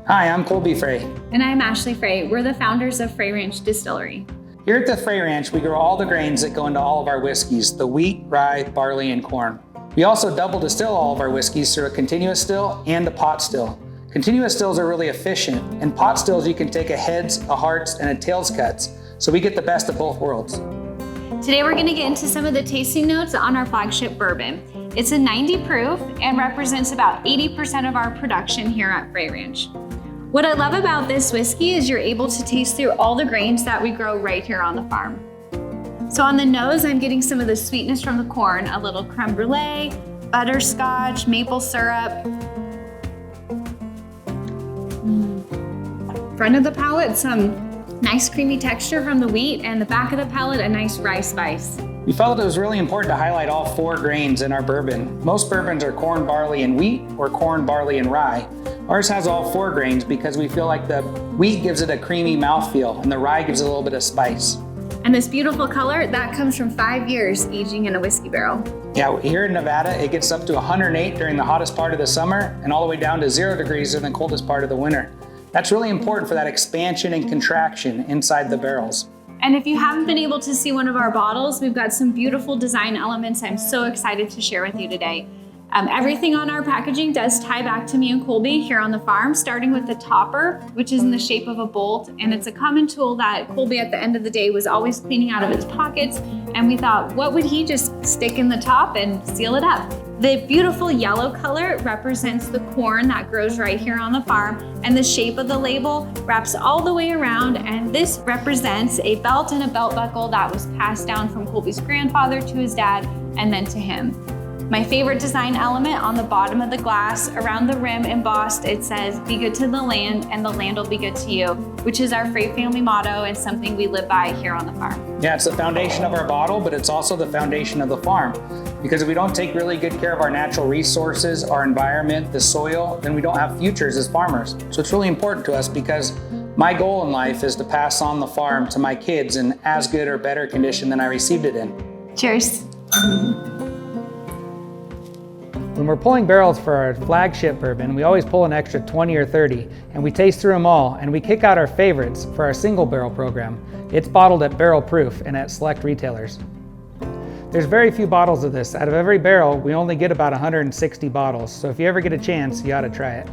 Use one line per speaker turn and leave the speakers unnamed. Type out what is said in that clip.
Hi, I'm Colby Frey.
And I'm Ashley Frey. We're the founders of Frey Ranch Distillery.
Here at the Frey Ranch, we grow all the grains that go into all of our whiskeys, the wheat, rye, barley, and corn. We also double distill all of our whiskeys through a continuous still and a pot still. Continuous stills are really efficient, and pot stills you can take a heads, a hearts, and a tails cuts, so we get the best of both worlds.
Today we're going to get into some of the tasting notes on our flagship bourbon. It's a 90 proof and represents about 80% of our production here at Frey Ranch. What I love about this whiskey is you're able to taste through all the grains that we grow right here on the farm. So on the nose, I'm getting some of the sweetness from the corn, a little creme brulee, butterscotch, maple syrup. Front of the palate, some nice creamy texture from the wheat, and the back of the palate, a nice rye spice.
We felt it was really important to highlight all 4 grains in our bourbon. Most bourbons are corn, barley, and wheat, or corn, barley, and rye. Ours has all 4 grains because we feel like the wheat gives it a creamy mouthfeel and the rye gives it a little bit of spice.
And this beautiful color, that comes from 5 years aging in a whiskey barrel.
Yeah, here in Nevada, it gets up to 108 during the hottest part of the summer and all the way down to 0 degrees in the coldest part of the winter. That's really important for that expansion and contraction inside the barrels.
And if you haven't been able to see one of our bottles, we've got some beautiful design elements I'm so excited to share with you today. Everything on our packaging does tie back to me and Colby here on the farm, starting with the topper, which is in the shape of a bolt. And it's a common tool that Colby at the end of the day was always cleaning out of his pockets. And we thought, what would he just stick in the top and seal it up? The beautiful yellow color represents the corn that grows right here on the farm, and the shape of the label wraps all the way around, and this represents a belt and a belt buckle that was passed down from Colby's grandfather to his dad and then to him. My favorite design element on the bottom of the glass, around the rim embossed, it says, "Be good to the land and the land will be good to you," which is our Frey family motto and something we live by here on the farm.
Yeah, it's the foundation of our bottle, but it's also the foundation of the farm. Because if we don't take really good care of our natural resources, our environment, the soil, then we don't have futures as farmers. So it's really important to us because my goal in life is to pass on the farm to my kids in as good or better condition than I received it in.
Cheers.
When we're pulling barrels for our flagship bourbon, we always pull an extra 20 or 30, and we taste through them all, and we kick out our favorites for our single barrel program. It's bottled at barrel proof and at select retailers. There's very few bottles of this. Out of every barrel, we only get about 160 bottles, so if you ever get a chance, you ought to try it.